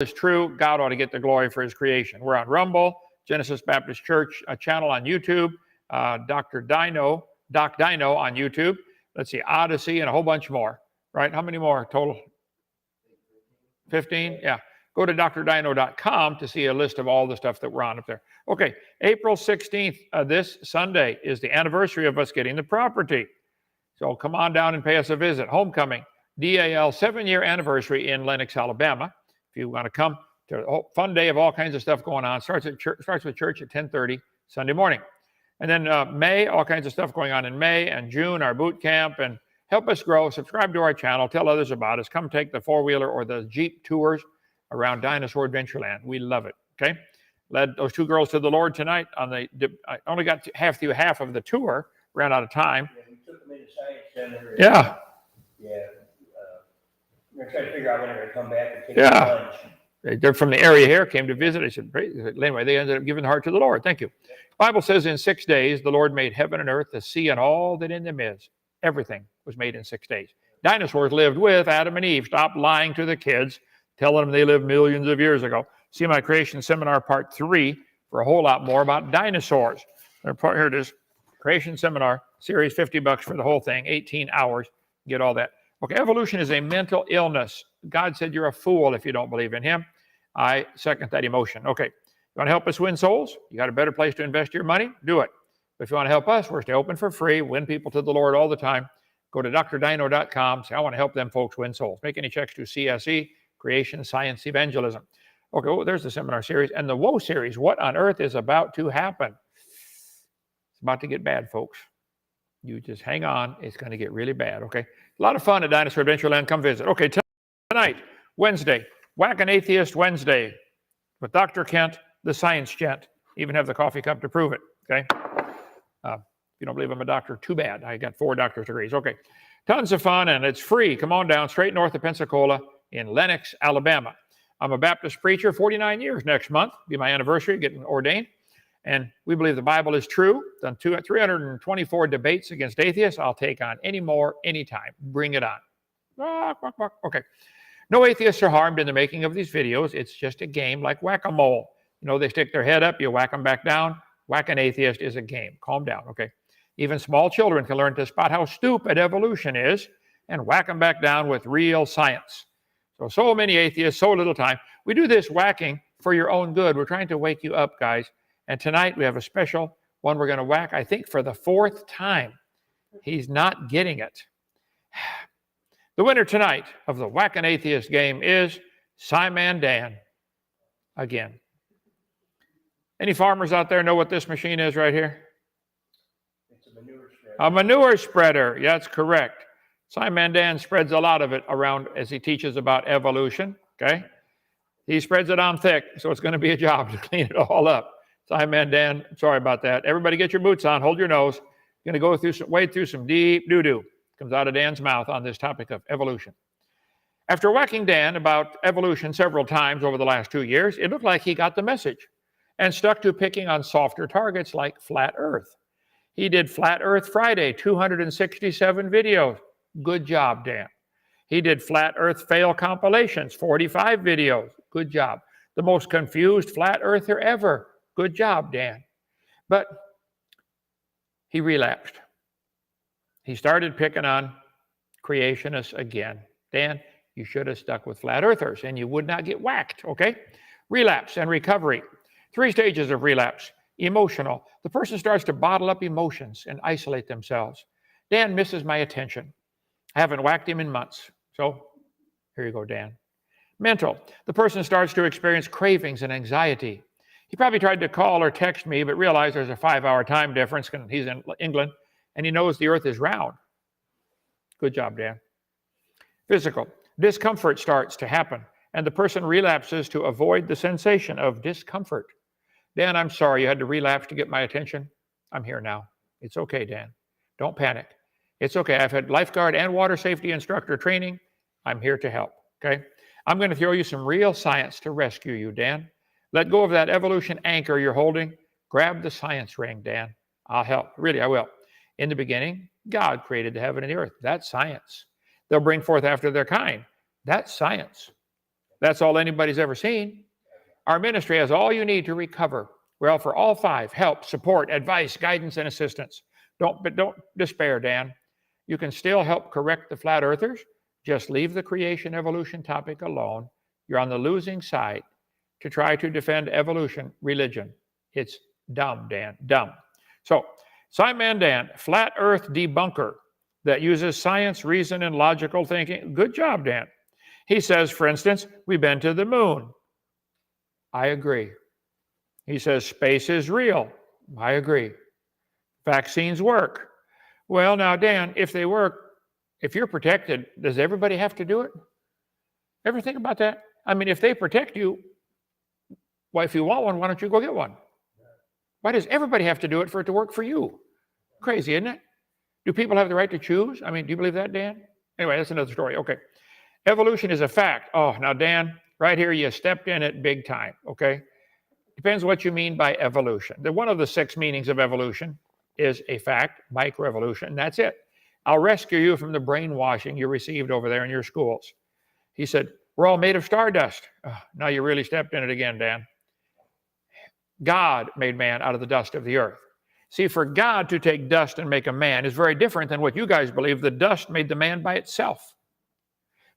is true, God ought to get the glory for his creation. We're on Rumble, Genesis Baptist Church channel on YouTube, Doc Dino on YouTube. Let's see, Odyssey, and a whole bunch more, right? How many more total? 15? Yeah. Go to drdino.com to see a list of all the stuff that we're on up there. Okay, April 16th, this Sunday, is the anniversary of us getting the property. So come on down and pay us a visit. Homecoming, DAL 7-year anniversary in Lenox, Alabama. If you want to come to a fun day of all kinds of stuff going on, starts with church at 10:30 Sunday morning. And then May, all kinds of stuff going on in May, and June, our boot camp. And help us grow. Subscribe to our channel. Tell others about us. Come take the four-wheeler or the Jeep tours around Dinosaur Adventureland. We love it, okay? Led those two girls to the Lord tonight. I only got half of the tour. Ran out of time. Yeah, we took them into Science Center. Yeah. We're trying to figure out when they're going to come back and take lunch. They're from the area here, came to visit. I said, great. Anyway, they ended up giving the heart to the Lord. Thank you. The Bible says in 6 days, the Lord made heaven and earth, the sea, and all that in them is. Everything was made in 6 days. Dinosaurs lived with Adam and Eve. Stop lying to the kids, telling them they lived millions of years ago. See my Creation Seminar Part 3 for a whole lot more about dinosaurs. Here it is. Creation Seminar, series, $50 for the whole thing, 18 hours. Get all that. Okay, evolution is a mental illness. God said you're a fool if you don't believe in him. I second that emotion. Okay, you want to help us win souls? You got a better place to invest your money? Do it. But if you want to help us, we're still open for free, win people to the Lord all the time. Go to drdino.com. Say, I want to help them folks win souls. Make any checks to CSE, Creation Science Evangelism. Okay, well, there's the seminar series. And the Woe series, what on earth is about to happen? It's about to get bad, folks. You just hang on. It's going to get really bad, okay? A lot of fun at Dinosaur Adventureland. Come visit. Okay, tonight, Wednesday, Whack an Atheist Wednesday with Dr. Kent, the science gent. Even have the coffee cup to prove it, okay? If you don't believe I'm a doctor, too bad. I got 4 doctor's degrees. Okay, tons of fun, and it's free. Come on down, straight north of Pensacola in Lenox, Alabama. I'm a Baptist preacher, 49 years next month. Be my anniversary, getting ordained. And we believe the Bible is true. Done 324 debates against atheists. I'll take on any more, anytime. Bring it on. Okay. No atheists are harmed in the making of these videos. It's just a game like whack-a-mole. You know, they stick their head up, you whack them back down. Whack an atheist is a game. Calm down, okay? Even small children can learn to spot how stupid evolution is and whack them back down with real science. So many atheists, so little time. We do this whacking for your own good. We're trying to wake you up, guys. And tonight we have a special one we're going to whack, I think, for the 4th time. He's not getting it. The winner tonight of the Whack an Atheist game is Sciman Dan. Again. Any farmers out there know what this machine is right here? It's a manure spreader. A manure spreader. Yeah, that's correct. Sciman Dan spreads a lot of it around as he teaches about evolution. Okay? He spreads it on thick, so it's going to be a job to clean it all up. Sciman Dan, sorry about that. Everybody get your boots on, hold your nose. You're going to go wade through some deep doo-doo. Comes out of Dan's mouth on this topic of evolution. After whacking Dan about evolution several times over the last 2 years, it looked like he got the message and stuck to picking on softer targets like flat earth. He did Flat Earth Friday, 267 videos. Good job, Dan. He did Flat Earth Fail compilations, 45 videos. Good job. The most confused flat earther ever. Good job, Dan. But he relapsed. He started picking on creationists again. Dan, you should have stuck with flat earthers and you would not get whacked, okay? Relapse and recovery. 3 stages of relapse. Emotional. The person starts to bottle up emotions and isolate themselves. Dan misses my attention. I haven't whacked him in months. So here you go, Dan. Mental. The person starts to experience cravings and anxiety. He probably tried to call or text me, but realized there's a 5-hour time difference because he's in England, and he knows the earth is round. Good job, Dan. Physical. Discomfort starts to happen, and the person relapses to avoid the sensation of discomfort. Dan, I'm sorry you had to relapse to get my attention. I'm here now. It's okay, Dan. Don't panic. It's okay. I've had lifeguard and water safety instructor training. I'm here to help, okay? I'm going to throw you some real science to rescue you, Dan. Let go of that evolution anchor you're holding. Grab the science ring, Dan. I'll help. Really, I will. In the beginning, God created the heaven and the earth. That's science. They'll bring forth after their kind. That's science. That's all anybody's ever seen. Our ministry has all you need to recover. We offer all 5: help, support, advice, guidance, and assistance. But don't despair, Dan. You can still help correct the flat earthers. Just leave the creation evolution topic alone. You're on the losing side to try to defend evolution religion. It's dumb, Dan, dumb. So, Sciman Dan, flat earth debunker that uses science, reason, and logical thinking. Good job, Dan. He says, for instance, we've been to the moon. I agree. He says space is real. I agree. Vaccines work. Well, now, Dan, if they work, if you're protected, does everybody have to do it? Ever think about that? I mean, if they protect you, well, if you want one, why don't you go get one? Why does everybody have to do it for it to work for you? Crazy, isn't it? Do people have the right to choose? I mean, do you believe that, Dan? Anyway, that's another story. Okay. Evolution is a fact. Oh, now, Dan, right here, you stepped in it big time, okay? Depends what you mean by evolution. One of the 6 meanings of evolution is a fact, microevolution, and that's it. I'll rescue you from the brainwashing you received over there in your schools. He said, we're all made of stardust. Oh, now you really stepped in it again, Dan. God made man out of the dust of the earth. See, for God to take dust and make a man is very different than what you guys believe. The dust made the man by itself.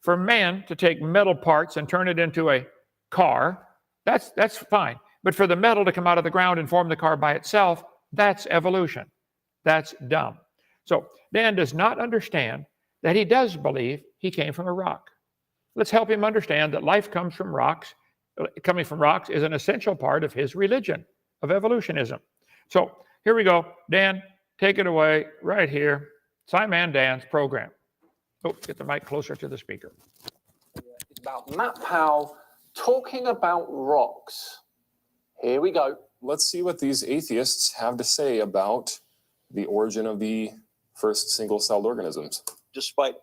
For man to take metal parts and turn it into a car, that's fine. But for the metal to come out of the ground and form the car by itself, that's evolution. That's dumb. So Dan does not understand that he does believe he came from a rock. Let's help him understand that life comes from rocks. Coming from rocks is an essential part of his religion, of evolutionism. So here we go. Dan, take it away right here. Sciman Dan's program. Oh, get the mic closer to the speaker. It's about Matt Powell talking about rocks. Here we go. Let's see what these atheists have to say about the origin of the first single-celled organisms. Despite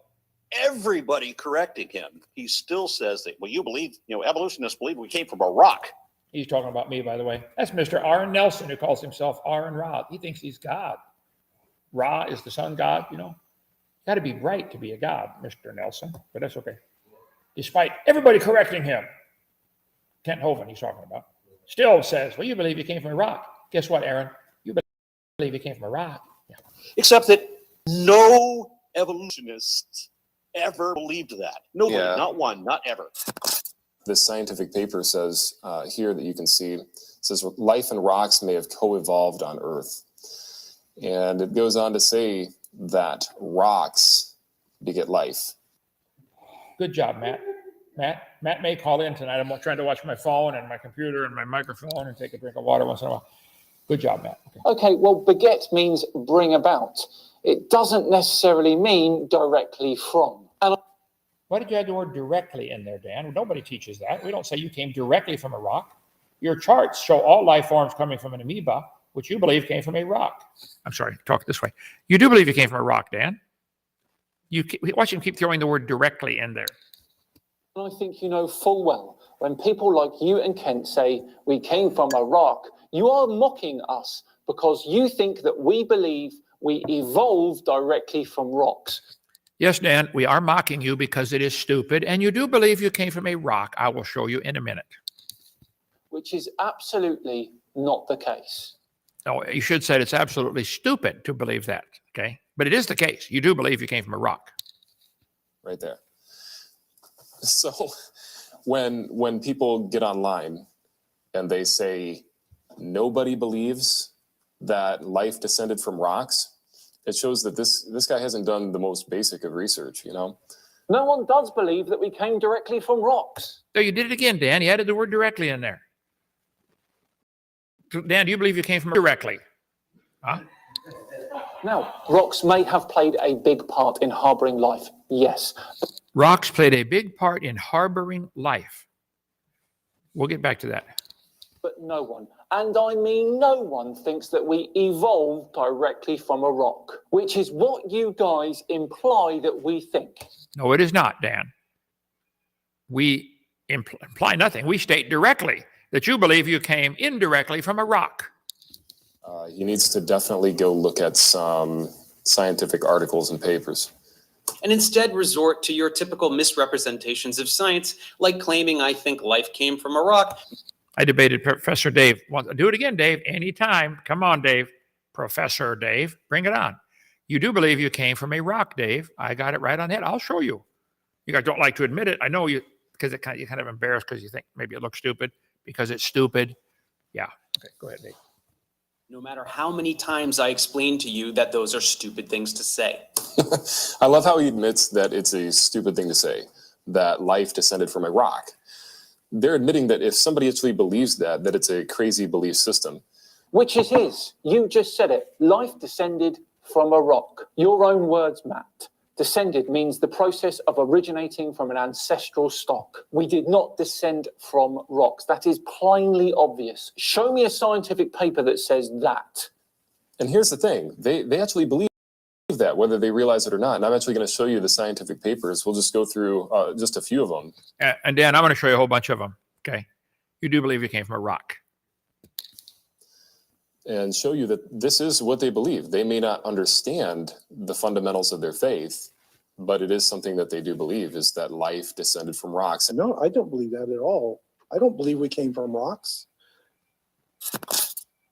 everybody correcting him, he still says that, well, you believe, evolutionists believe we came from a rock. He's talking about me, by the way. That's Mr. Aaron Nelson, who calls himself Aaron Ra. He thinks he's God. Ra is the sun god, Got to be bright to be a god, Mr. Nelson, but that's okay. Despite everybody correcting him, Kent Hovind he's talking about, still says, well, you believe he came from a rock. Guess what, Aaron? You believe he came from a rock. Yeah. Except that no evolutionists ever believed that. Nobody, not one, not ever. This scientific paper says here that you can see, says life and rocks may have co-evolved on Earth. And it goes on to say that rocks beget life. Good job, Matt. Matt may call in tonight. I'm trying to watch my phone and my computer and my microphone and take a drink of water once in a while. Good job, Matt. Okay, well, beget means bring about. It doesn't necessarily mean directly from. And Why did you add the word directly in there, Dan? Nobody teaches that. We don't say you came directly from a rock. Your charts show all life forms coming from an amoeba, which you believe came from a rock. I'm sorry, talk this way. You do believe you came from a rock, Dan. Watch him keep throwing the word directly in there. I think you know full well, when people like you and Kent say we came from a rock, you are mocking us because you think that we believe we evolved directly from rocks. Yes, Dan, we are mocking you because it is stupid, and you do believe you came from a rock. I will show you in a minute. Which is absolutely not the case. No, you should say it's absolutely stupid to believe that, okay? But it is the case. You do believe you came from a rock. Right there. So when people get online and they say nobody believes that life descended from rocks, it shows that this guy hasn't done the most basic of research, No one does believe that we came directly from rocks. So you did it again, Dan. You added the word directly in there. Dan, do you believe you came from directly? Huh? Now, rocks may have played a big part in harboring life, yes. Rocks played a big part in harboring life. We'll get back to that. But no one, and I mean no one, thinks that we evolved directly from a rock, which is what you guys imply that we think. No, it is not, Dan. We imply nothing. We state directly that you believe you came indirectly from a rock. he needs to definitely go look at some scientific articles and papers. and instead resort to your typical misrepresentations of science, like claiming I think life came from a rock. I debated Professor Dave. Do it again, Dave, anytime. Come on, Dave. Professor Dave, bring it on. You do believe you came from a rock, Dave. I got it right on that. I'll show you. You guys don't like to admit it. I know you, because you're kind of embarrassed because you think maybe it looks stupid because it's stupid. Yeah. Okay, go ahead, Dave. No matter how many times I explain to you that those are stupid things to say. I love how he admits that it's a stupid thing to say, that life descended from a rock. They're admitting that if somebody actually believes that it's a crazy belief system. Which it is. You just said it. Life descended from a rock. Your own words, Matt. Descended means the process of originating from an ancestral stock. We did not descend from rocks. That is plainly obvious. Show me a scientific paper that says that. And here's the thing. They actually believe that, whether they realize it or not. And I'm actually going to show you the scientific papers. We'll just go through just a few of them. And Dan, I'm going to show you a whole bunch of them. Okay. You do believe you came from a rock. And show you that this is what they believe. They may not understand the fundamentals of their faith, but it is something that they do believe, is that life descended from rocks. No, I don't believe that at all. I don't believe we came from rocks.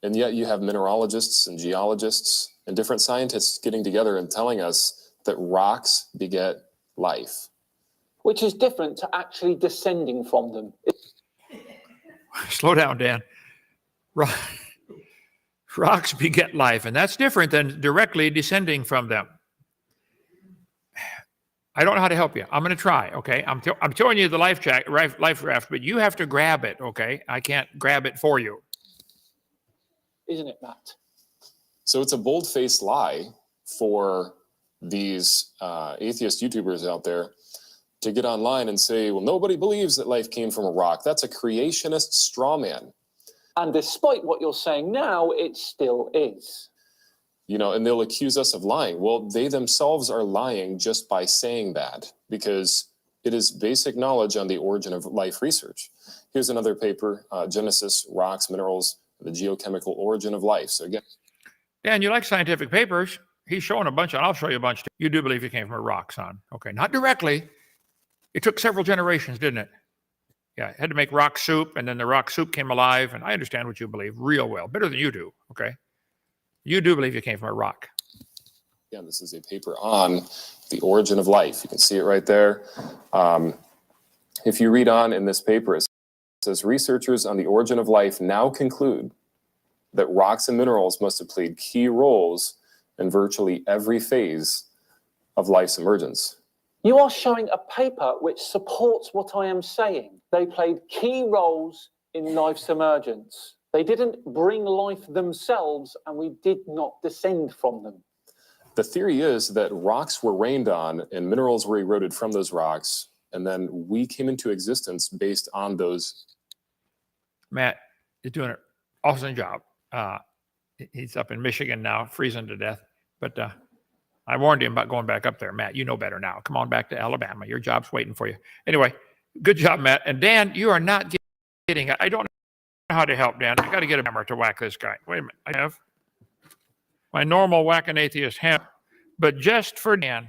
And yet you have mineralogists and geologists and different scientists getting together and telling us that rocks beget life. Which is different to actually descending from them. Slow down, Dan. Rocks beget life, and that's different than directly descending from them. I don't know how to help you. I'm going to try, okay? I'm showing you the life raft, but you have to grab it, okay? I can't grab it for you. Isn't it, Matt? So it's a bold-faced lie for these atheist YouTubers out there to get online and say, well, nobody believes that life came from a rock. That's a creationist straw man. And despite what you're saying now, it still is. You know, and they'll accuse us of lying. Well, they themselves are lying just by saying that, because it is basic knowledge on the origin of life research. Here's another paper, Genesis, Rocks, Minerals, the Geochemical Origin of Life. So again, Dan, you like scientific papers. He's showing a bunch, and I'll show you a bunch. You do believe you came from a rock, son. Okay, not directly. It took several generations, didn't it? Yeah, it had to make rock soup, and then the rock soup came alive, and I understand what you believe real well, better than you do, okay? You do believe you came from a rock. Again, this is a paper on the origin of life. You can see it right there. If you read on in this paper, it says, researchers on the origin of life now conclude that rocks and minerals must have played key roles in virtually every phase of life's emergence. You are showing a paper which supports what I am saying. They played key roles in life's emergence. They didn't bring life themselves, and we did not descend from them. The theory is that rocks were rained on and minerals were eroded from those rocks, and then we came into existence based on those. Matt is doing an awesome job. He's up in Michigan now, freezing to death. But I warned him about going back up there. Matt, you know better now. Come on back to Alabama. Your job's waiting for you. Anyway, good job, Matt. And Dan, you are not getting it. I don't know how to help, Dan. I got to get a hammer to whack this guy. Wait a minute. I have my normal whack an atheist hammer, but just for Dan.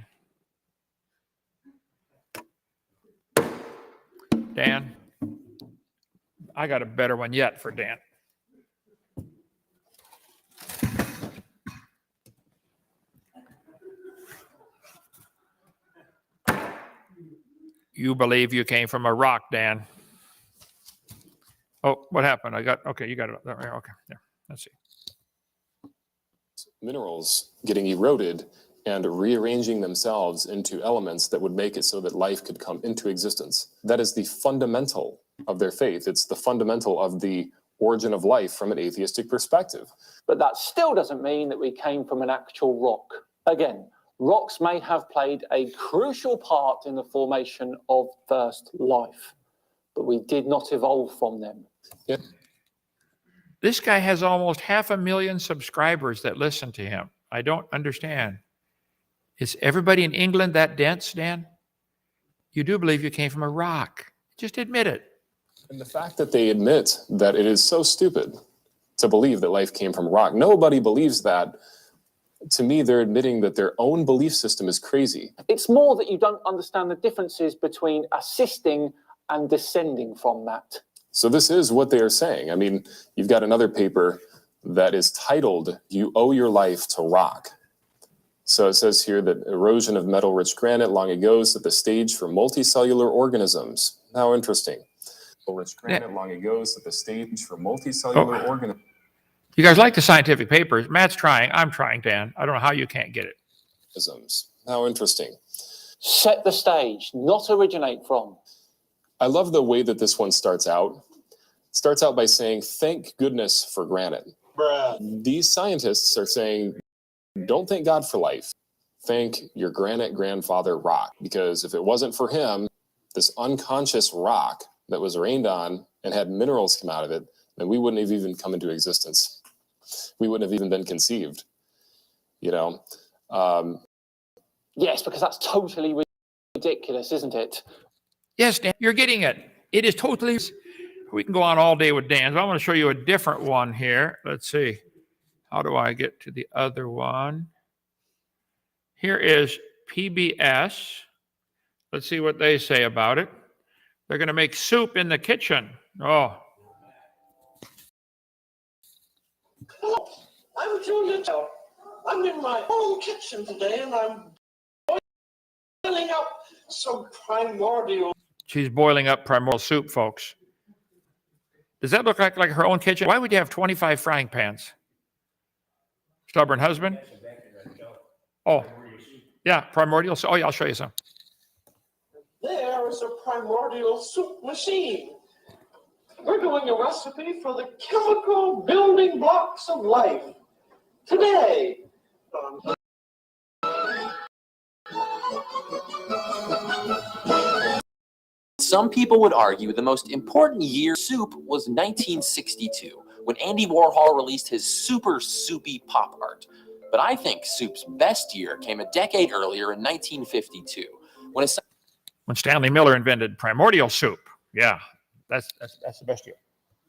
Dan, I got a better one yet for Dan. You believe you came from a rock, Dan. Oh, what happened? Okay, you got it. Okay, there. Let's see. Minerals getting eroded and rearranging themselves into elements that would make it so that life could come into existence. That is the fundamental of their faith. It's the fundamental of the origin of life from an atheistic perspective. But that still doesn't mean that we came from an actual rock. Again, rocks may have played a crucial part in the formation of first life, but we did not evolve from them. Yeah. This guy has almost 500,000 subscribers that listen to him. I don't understand. Is everybody in England that dense, Dan? You do believe you came from a rock. Just admit it. And the fact that they admit that it is so stupid to believe that life came from a rock. Nobody believes that To me, they're admitting that their own belief system is crazy. It's more that you don't understand the differences between assisting and descending from that. So this is what they are saying. I mean, you've got another paper that is titled, "You Owe Your Life to Rock." So it says here that erosion of metal-rich granite long ago set the stage for multicellular organisms. How interesting. Metal-rich granite long ago set the stage for multicellular organisms. You guys like the scientific papers. Matt's trying. I'm trying, Dan. I don't know how you can't get it. How interesting. Set the stage, not originate from. I love the way that this one starts out. It starts out by saying, thank goodness for granite. These scientists are saying, don't thank God for life. Thank your granite grandfather rock. Because if it wasn't for him, this unconscious rock that was rained on and had minerals come out of it, then we wouldn't have even come into existence. We wouldn't have even been conceived, you know? Yes, because that's totally ridiculous, isn't it? Yes, Dan, you're getting it. It is totally. We can go on all day with Dan. So I want to show you a different one here. Let's see. How do I get to the other one? Here is PBS. Let's see what they say about it. They're going to make soup in the kitchen. Oh. I'm Julia. I'm in my own kitchen today, and I'm boiling up some primordial. She's boiling up primordial soup, folks. Does that look like her own kitchen? Why would you have 25 frying pans? Stubborn husband? Oh, yeah, primordial. Oh, yeah, I'll show you some. There is a primordial soup machine. We're doing a recipe for the chemical building blocks of life. Today, some people would argue the most important year soup was 1962, when Andy Warhol released his super soupy pop art. But I think soup's best year came a decade earlier in 1952, when Stanley Miller invented primordial soup. Yeah, that's the best year.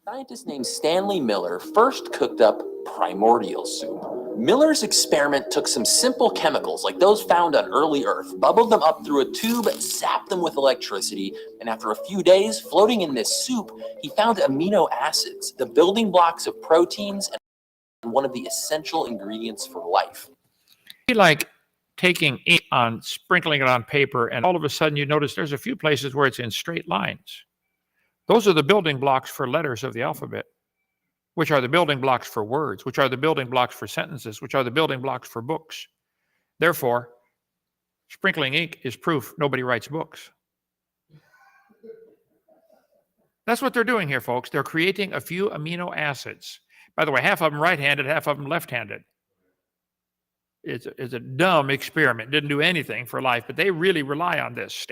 A scientist named Stanley Miller first cooked up primordial soup. Miller's experiment took some simple chemicals like those found on early Earth, bubbled them up through a tube, zapped them with electricity, and after a few days, floating in this soup, he found amino acids, the building blocks of proteins and one of the essential ingredients for life. Like taking ink on, sprinkling it on paper, and all of a sudden you notice there's a few places where it's in straight lines. Those are the building blocks for letters of the alphabet, which are the building blocks for words, which are the building blocks for sentences, which are the building blocks for books. Therefore, sprinkling ink is proof nobody writes books. That's what they're doing here, folks. They're creating a few amino acids. By the way, half of them right-handed, half of them left-handed. It's a dumb experiment. Didn't do anything for life, but they really rely on this.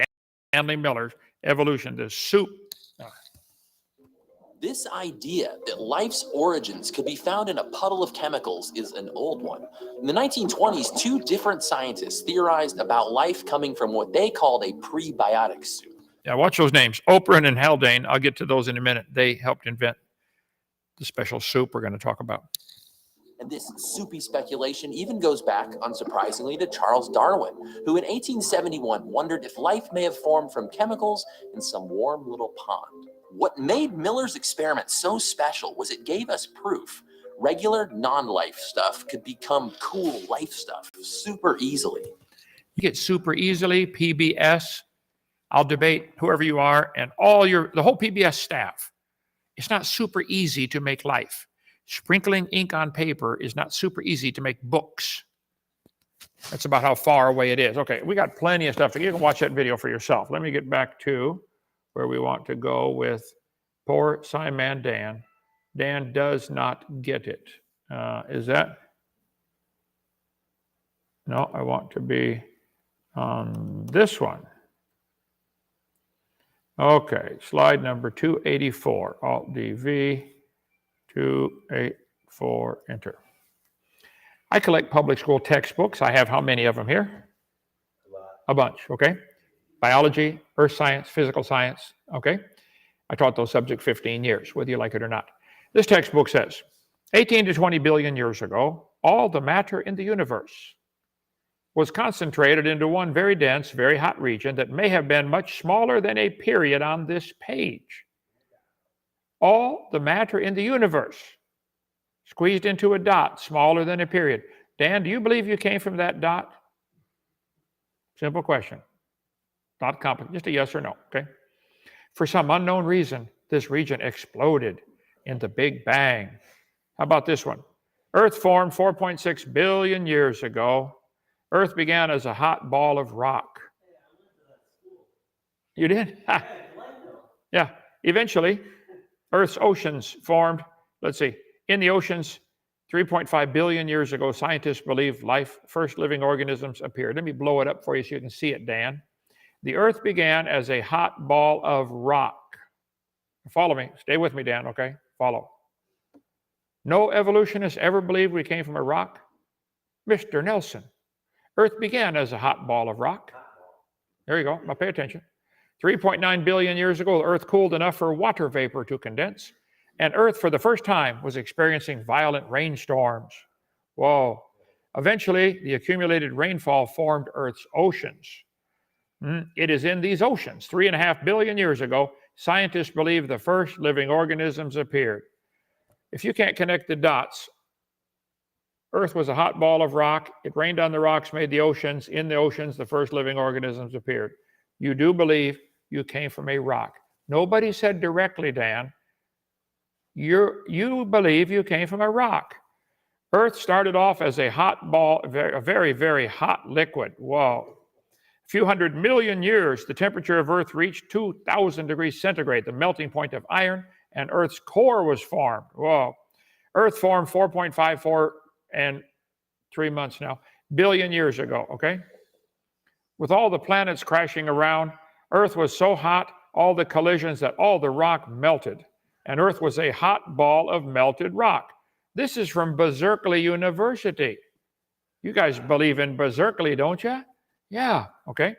Stanley Miller's evolution, this soup. This idea that life's origins could be found in a puddle of chemicals is an old one. In the 1920s, two different scientists theorized about life coming from what they called a prebiotic soup. Yeah, watch those names. Oprah and Haldane. I'll get to those in a minute. They helped invent the special soup we're going to talk about. And this soupy speculation even goes back, unsurprisingly, to Charles Darwin, who in 1871 wondered if life may have formed from chemicals in some warm little pond. What made Miller's experiment so special was it gave us proof regular non-life stuff could become cool life stuff super easily. You get super easily, PBS. I'll debate whoever you are and the whole PBS staff. It's not super easy to make life. Sprinkling ink on paper is not super easy to make books. That's about how far away it is. Okay, we got plenty of stuff. You can watch that video for yourself. Let me get back to where we want to go with poor Sciman Dan. Dan does not get it. Is that? No, I want to be on this one. Okay, slide number 284, Alt-DV, 284, enter. I collect public school textbooks. I have how many of them here? A bunch, okay? Biology, earth science, physical science, okay? I taught those subjects 15 years, whether you like it or not. This textbook says, 18 to 20 billion years ago, all the matter in the universe was concentrated into one very dense, very hot region that may have been much smaller than a period on this page. All the matter in the universe squeezed into a dot smaller than a period. Dan, do you believe you came from that dot? Simple question. Not complicated, just a yes or no, okay? For some unknown reason, this region exploded in the Big Bang. How about this one? Earth formed 4.6 billion years ago. Earth began as a hot ball of rock. You did? Yeah. Eventually, Earth's oceans formed. Let's see. In the oceans, 3.5 billion years ago, scientists believe first living organisms appeared. Let me blow it up for you so you can see it, Dan. The Earth began as a hot ball of rock. Follow me. Stay with me, Dan, okay? Follow. No evolutionists ever believed we came from a rock. Mr. Nelson. Earth began as a hot ball of rock. There you go. Now pay attention. 3.9 billion years ago, the Earth cooled enough for water vapor to condense, and Earth, for the first time, was experiencing violent rainstorms. Whoa. Eventually, the accumulated rainfall formed Earth's oceans. It is in these oceans, 3.5 billion years ago, scientists believe the first living organisms appeared. If you can't connect the dots, Earth was a hot ball of rock. It rained on the rocks, made the oceans. In the oceans, the first living organisms appeared. You do believe you came from a rock. Nobody said directly, Dan, you believe you came from a rock. Earth started off as a hot ball, a very, very hot liquid. Whoa. A few 100 million years, the temperature of Earth reached 2,000 degrees centigrade, the melting point of iron, and Earth's core was formed. Whoa. Earth formed 4.54 and 3 months now, billion years ago, okay? With all the planets crashing around, Earth was so hot, all the collisions, that all the rock melted, and Earth was a hot ball of melted rock. This is from Berkeley University. You guys believe in Berkeley, don't you? Yeah, okay.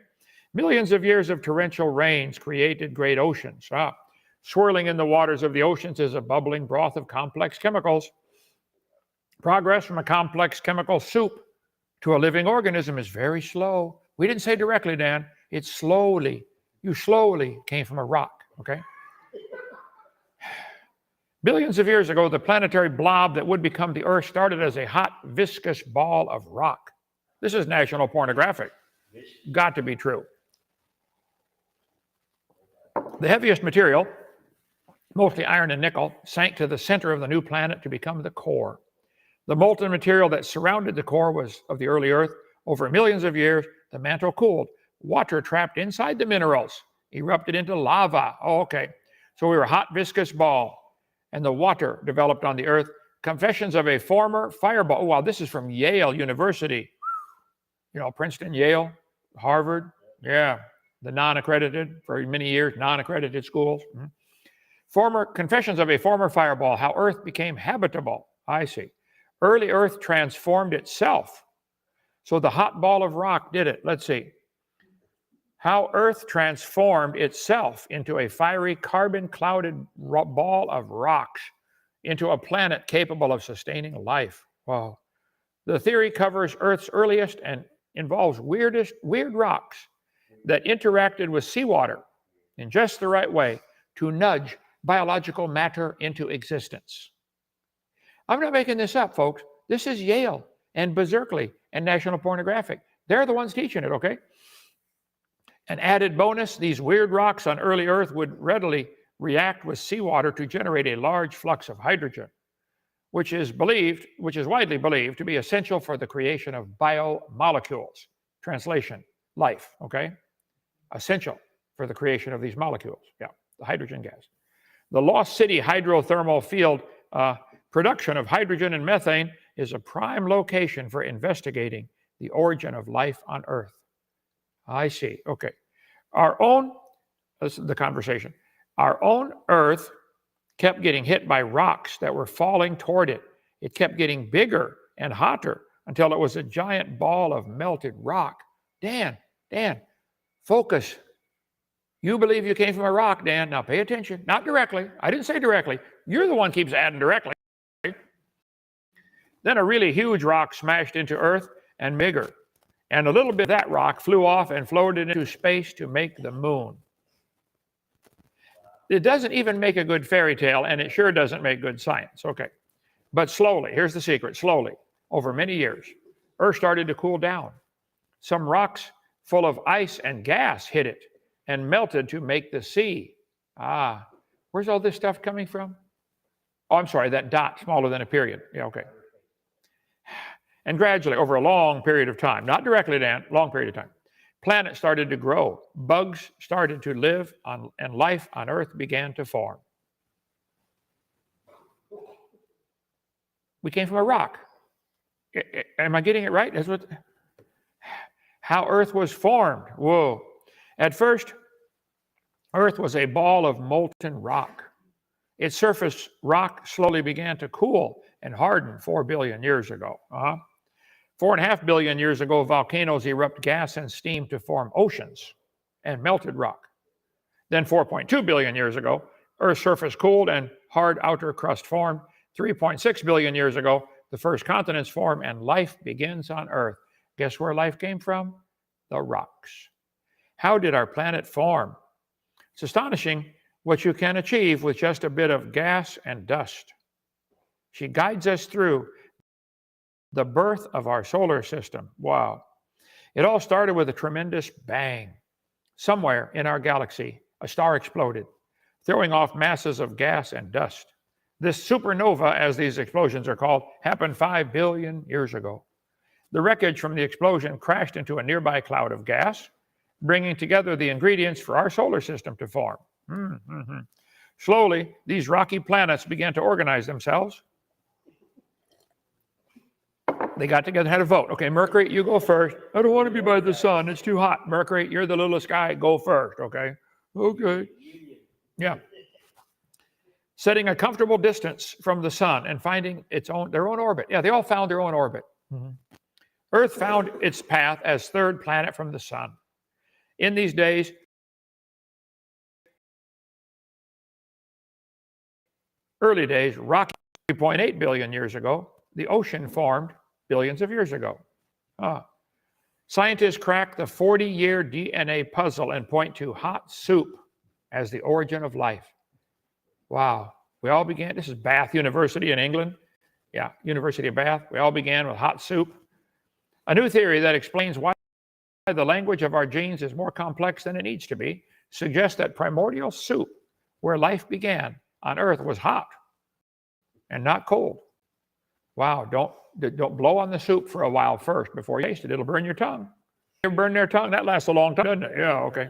Millions of years of torrential rains created great oceans. Swirling in the waters of the oceans is a bubbling broth of complex chemicals. Progress from a complex chemical soup to a living organism is very slow. We didn't say directly, Dan. It's slowly. You slowly came from a rock, okay? Billions of years ago, the planetary blob that would become the Earth started as a hot, viscous ball of rock. This is national pornographic. Got to be true. The heaviest material, mostly iron and nickel, sank to the center of the new planet to become the core. The molten material that surrounded the core was of the early Earth. Over millions of years, the mantle cooled. Water trapped inside the minerals erupted into lava. Oh, okay. So we were a hot, viscous ball, and the water developed on the Earth. Confessions of a former fireball. Oh, wow, this is from Yale University. You know, Princeton, Yale, Harvard. Yeah, the non-accredited, for many years, non-accredited schools. Confessions of a former fireball, how Earth became habitable. I see. Early Earth transformed itself. So the hot ball of rock did it. Let's see. How Earth transformed itself into a fiery, carbon-clouded ball of rocks into a planet capable of sustaining life. Wow. The theory covers Earth's earliest and involves weird rocks that interacted with seawater in just the right way to nudge biological matter into existence. I'm not making this up, folks. This is Yale and Berkeley and National Pornographic. They're the ones teaching it, okay? An added bonus, these weird rocks on early Earth would readily react with seawater to generate a large flux of hydrogen, which is widely believed to be essential for the creation of biomolecules. Translation, life, okay? Essential for the creation of these molecules. Yeah, the hydrogen gas. The Lost City hydrothermal field production of hydrogen and methane is a prime location for investigating the origin of life on Earth. I see. Okay. This is the conversation. Our own Earth kept getting hit by rocks that were falling toward it. It kept getting bigger and hotter until it was a giant ball of melted rock. Dan, focus. You believe you came from a rock, Dan. Now pay attention. Not directly. I didn't say directly. You're the one keeps adding directly. Then a really huge rock smashed into Earth and bigger. And a little bit of that rock flew off and floated into space to make the moon. It doesn't even make a good fairy tale, and it sure doesn't make good science. Okay. But slowly, here's the secret, slowly, over many years, Earth started to cool down. Some rocks full of ice and gas hit it and melted to make the sea. Ah, where's all this stuff coming from? Oh, I'm sorry, that dot smaller than a period. Yeah, okay. And gradually, over a long period of time, not directly, Dan, long period of time, planets started to grow, bugs started to live, and life on Earth began to form. We came from a rock. Am I getting it right? That's what, how Earth was formed. Whoa. At first, Earth was a ball of molten rock. Its surface rock slowly began to cool and harden 4 billion years ago. 4.5 billion years ago, volcanoes erupt gas and steam to form oceans and melted rock. Then 4.2 billion years ago, Earth's surface cooled and hard outer crust formed. 3.6 billion years ago, the first continents form and life begins on Earth. Guess where life came from? The rocks. How did our planet form? It's astonishing what you can achieve with just a bit of gas and dust. She guides us through the birth of our solar system. Wow. It all started with a tremendous bang. Somewhere in our galaxy, a star exploded, throwing off masses of gas and dust. This supernova, as these explosions are called, happened 5 billion years ago. The wreckage from the explosion crashed into a nearby cloud of gas, bringing together the ingredients for our solar system to form. Slowly, these rocky planets began to organize themselves. They got together and had a vote. Okay, Mercury, you go first. I don't want to be by the sun. It's too hot. Mercury, you're the littlest guy. Go first, okay? Okay. Yeah. Setting a comfortable distance from the sun and finding their own orbit. Yeah, they all found their own orbit. Earth found its path as third planet from the sun. In these days, early days, rocky 3.8 billion years ago, the ocean formed billions of years ago. Scientists crack the 40-year DNA puzzle and point to hot soup as the origin of life. Wow. We all began, this is Bath University in England. Yeah, University of Bath. We all began with hot soup. A new theory that explains why the language of our genes is more complex than it needs to be suggests that primordial soup, where life began on Earth, was hot and not cold. Wow, don't blow on the soup for a while first before you taste it. It'll burn your tongue. You ever burn their tongue? That lasts a long time, doesn't it? Yeah, okay.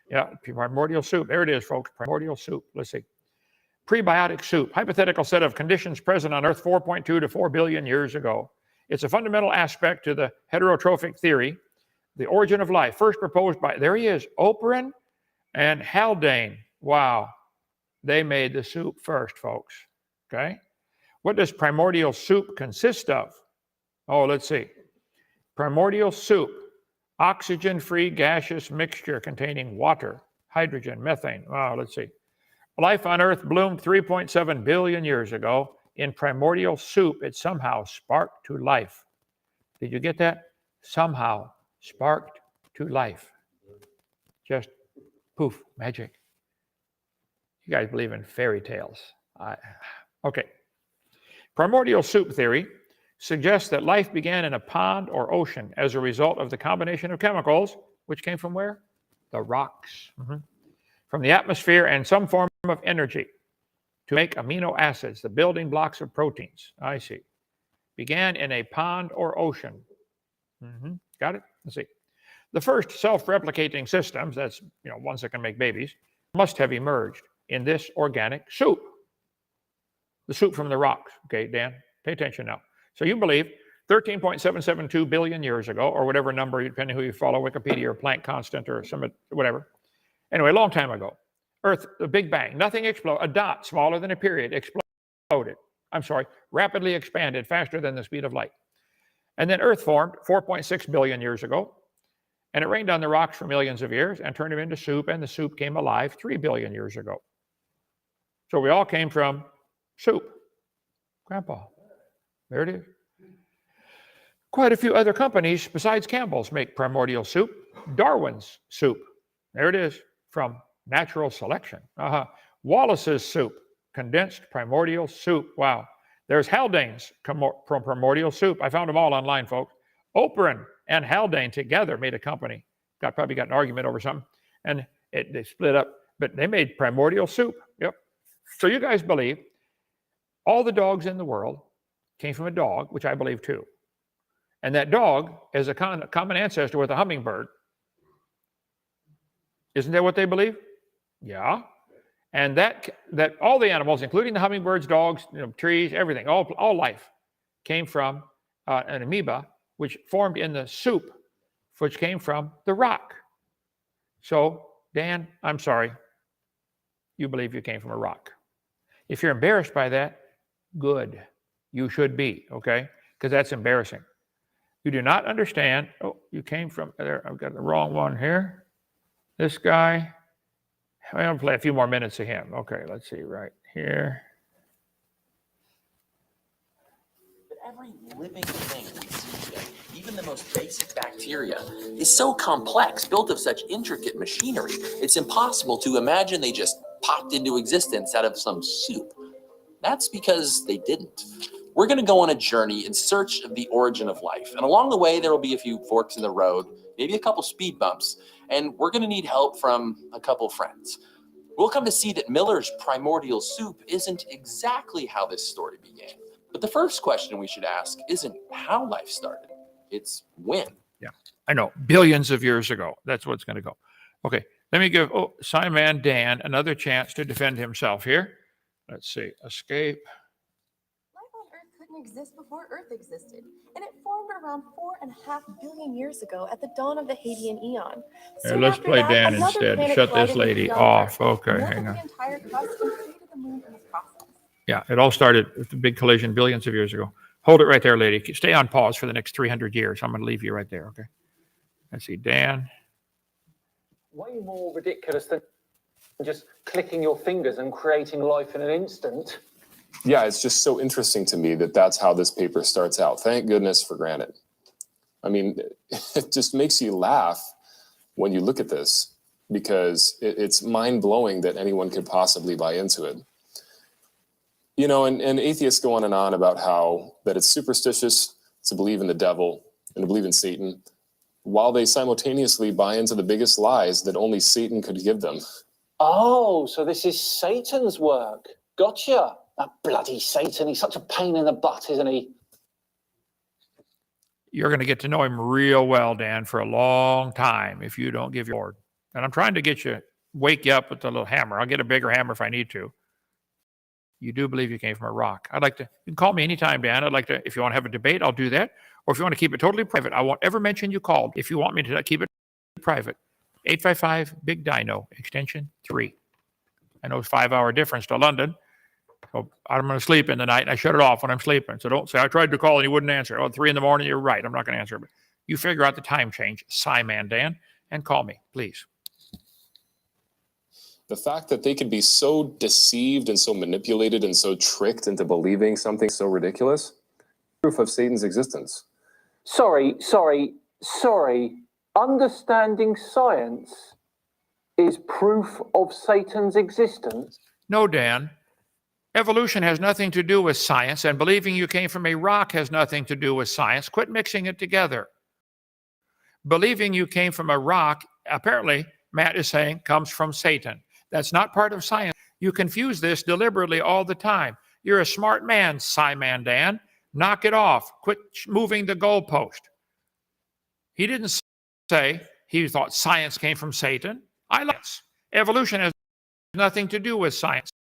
Yeah, primordial soup. There it is, folks. Primordial soup. Let's see. Prebiotic soup. Hypothetical set of conditions present on Earth 4.2 to 4 billion years ago. It's a fundamental aspect to the heterotrophic theory, the origin of life, first proposed by, there he is, Oparin and Haldane. Wow. They made the soup first, folks. Okay? What does primordial soup consist of? Oh, let's see. Primordial soup, oxygen-free gaseous mixture containing water, hydrogen, methane. Wow, let's see. Life on Earth bloomed 3.7 billion years ago. In primordial soup, it somehow sparked to life. Did you get that? Somehow sparked to life. Just poof, magic. You guys believe in fairy tales. Okay. Primordial soup theory suggests that life began in a pond or ocean as a result of the combination of chemicals, which came from where? The rocks. From the atmosphere and some form of energy to make amino acids, the building blocks of proteins. I see. Began in a pond or ocean. Got it? Let's see. The first self-replicating systems, that's ones that can make babies, must have emerged in this organic soup. The soup from the rocks. Okay, Dan, pay attention now. So you believe 13.772 billion years ago, or whatever number, depending who you follow, Wikipedia or Planck constant or some whatever. Anyway, a long time ago, Earth, the Big Bang, nothing exploded. A dot smaller than a period exploded. Rapidly expanded faster than the speed of light. And then Earth formed 4.6 billion years ago, and it rained on the rocks for millions of years and turned them into soup, and the soup came alive 3 billion years ago. So we all came from soup. Grandpa, there it is. Quite a few other companies besides Campbell's make primordial soup. Darwin's soup, there it is, from natural selection. Wallace's soup, condensed primordial soup. Wow. There's Haldane's from primordial soup. I found them all online, folks. Operin and Haldane together made a company. Probably got an argument over something, and they split up, but they made primordial soup. Yep. So you guys believe all the dogs in the world came from a dog, which I believe too. And that dog is a common ancestor with a hummingbird. Isn't that what they believe? Yeah. And that all the animals, including the hummingbirds, dogs, trees, everything, all life came from an amoeba, which formed in the soup, which came from the rock. So, Dan, I'm sorry. You believe you came from a rock. If you're embarrassed by that, good. You should be, okay? Because that's embarrassing. You do not understand. Oh, you came from there. I've got the wrong one here. This guy. I'm going to play a few more minutes of him. Okay, let's see right here. But every living thing we see today, even the most basic bacteria, is so complex, built of such intricate machinery, it's impossible to imagine they just popped into existence out of some soup. That's because they didn't. We're going to go on a journey in search of the origin of life. And along the way, there will be a few forks in the road, maybe a couple speed bumps, and we're going to need help from a couple friends. We'll come to see that Miller's primordial soup isn't exactly how this story began. But the first question we should ask isn't how life started. It's when. Yeah, I know. Billions of years ago. That's what's going to go. Okay, let me give Sciman Dan another chance to defend himself here. Let's see. Escape. Life on Earth couldn't exist before Earth existed, and it formed around 4.5 billion years ago at the dawn of the Hadean Eon. Here, let's play Dan instead. Shut this lady off. Okay, hang on. The entire crust and created the moon in the process. Yeah, it all started with the big collision billions of years ago. Hold it right there, lady. Stay on pause for the next 300 years. I'm going to leave you right there, okay? Let's see, Dan. Way more ridiculous than just clicking your fingers and creating life in an instant. Yeah, it's just so interesting to me that that's how this paper starts out. Thank goodness for granted. I mean, it just makes you laugh when you look at this because it's mind-blowing that anyone could possibly buy into it. You know, and atheists go on and on about how that it's superstitious to believe in the devil and to believe in Satan, while they simultaneously buy into the biggest lies that only Satan could give them. Oh, so this is Satan's work. Gotcha. That bloody Satan. He's such a pain in the butt, isn't he? You're going to get to know him real well, Dan, for a long time if you don't give your Lord. And I'm trying to wake you up with a little hammer. I'll get a bigger hammer if I need to. You do believe you came from a rock. You can call me anytime, Dan. If you want to have a debate, I'll do that. Or if you want to keep it totally private, I won't ever mention you called. If you want me to keep it private, 855 Big Dino, extension 3. I know it's a 5-hour difference to London. So I'm going to sleep in the night, and I shut it off when I'm sleeping. So don't say, I tried to call and you wouldn't answer. Oh, 3 a.m, you're right. I'm not going to answer. But you figure out the time change, Sciman Dan, and call me, please. The fact that they could be so deceived and so manipulated and so tricked into believing something so ridiculous, proof of Satan's existence. Sorry. Understanding science is proof of Satan's existence? No, Dan. Evolution has nothing to do with science, and believing you came from a rock has nothing to do with science. Quit mixing it together. Believing you came from a rock, apparently, Matt is saying, comes from Satan. That's not part of science. You confuse this deliberately all the time. You're a smart man, Sciman Dan. Knock it off. Quit moving the goalpost. He didn't say he thought science came from Satan. Evolution has nothing to do with science.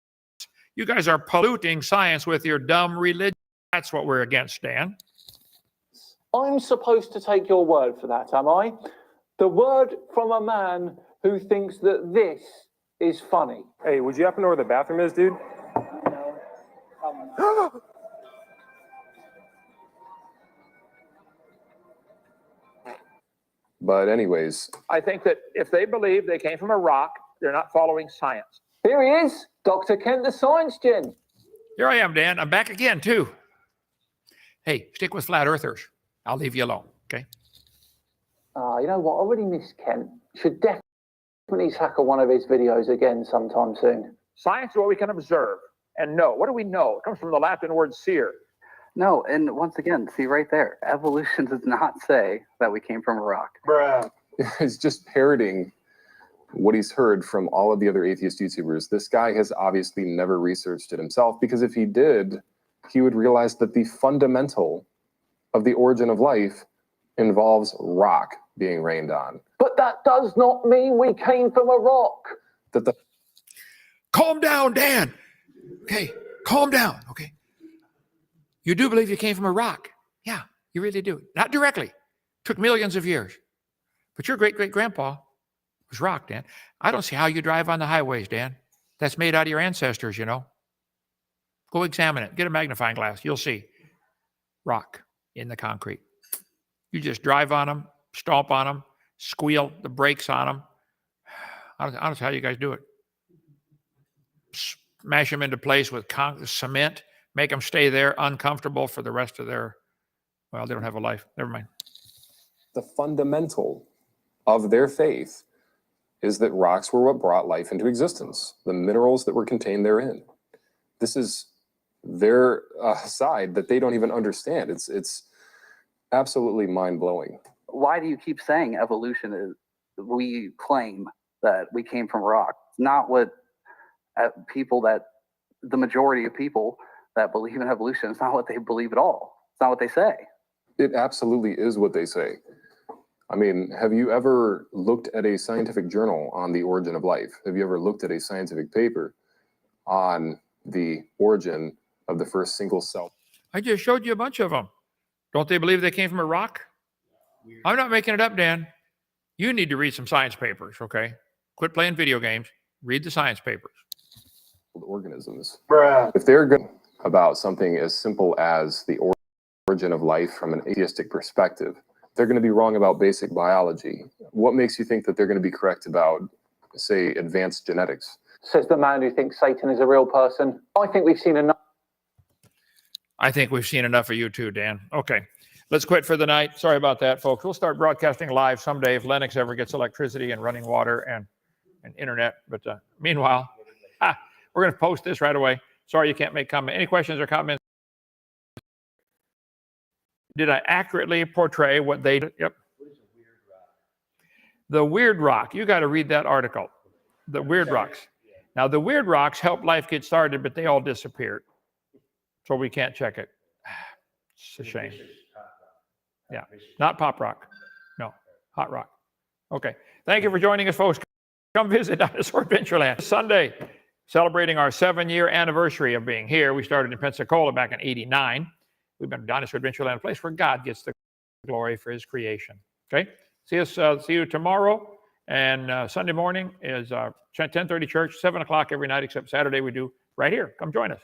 You guys are polluting science with your dumb religion. That's what we're against, Dan. I'm supposed to take your word for that, am I? The word from a man who thinks that this is funny. Hey, would you happen to know where the bathroom is, dude? But anyways, I think that if they believe they came from a rock, they're not following science. Here he is, Dr. Kent, the science gen. Here I am, Dan. I'm back again, too. Hey, stick with flat earthers. I'll leave you alone, okay? You know what? I really miss Kent. Should definitely tackle one of his videos again sometime soon. Science is what we can observe and know. What do we know? It comes from the Latin word seer. No, and once again, see right there, evolution does not say that we came from a rock. Bruh. He's just parroting what he's heard from all of the other atheist YouTubers. This guy has obviously never researched it himself, because if he did, he would realize that the fundamental of the origin of life involves rock being rained on. But that does not mean we came from a rock. That the Calm down, Dan. Okay, calm down, okay? You do believe you came from a rock. Yeah, you really do. Not directly. Took millions of years. But your great-great-grandpa was rock, Dan. I don't see how you drive on the highways, Dan. That's made out of your ancestors, you know. Go examine it. Get a magnifying glass. You'll see rock in the concrete. You just drive on them, stomp on them, squeal the brakes on them. I don't know how you guys do it. Smash them into place with cement, make them stay there uncomfortable for the rest of their, well, they don't have a life. Never mind. the fundamental of their faith is that rocks were what brought life into existence, the minerals that were contained therein. This is their side that they don't even understand. It's absolutely mind-blowing. Why do you keep saying evolution is, we claim that we came from rock? It's not what the majority of people that believe in evolution, it's not what they believe at all. It's not what they say. It absolutely is what they say. I mean, have you ever looked at a scientific journal on the origin of life? Have you ever looked at a scientific paper on the origin of the first single cell? I just showed you a bunch of them. Don't they believe they came from a rock? I'm not making it up, Dan. You need to read some science papers, okay? Quit playing video games. Read the science papers. Organisms. Bruh. If they're good about something as simple as the origin of life from an atheistic perspective, they're going to be wrong about basic biology. What makes you think that they're going to be correct about, say, advanced genetics? Says the man who thinks Satan is a real person. I think we've seen enough. I think we've seen enough of you too, Dan. Okay, let's quit for the night. Sorry about that, folks. We'll start broadcasting live someday if Lennox ever gets electricity and running water and internet. But meanwhile, we're going to post this right away. Sorry you can't make comment. Any questions or comments? Did I accurately portray what they did? Yep. The weird rock. You got to read that article. The weird rocks. Now, the weird rocks helped life get started, but they all disappeared. So we can't check it. It's a shame. Yeah, not pop rock. No, hot rock. Okay. Thank you for joining us, folks. Come visit Dinosaur Adventureland Sunday, celebrating our 7-year anniversary of being here. We started in Pensacola back in '89. We've been Dinosaur Adventureland, a place where God gets the glory for his creation. Okay? See you tomorrow. And Sunday morning is 10:30 church, 7 o'clock every night, except Saturday we do right here. Come join us.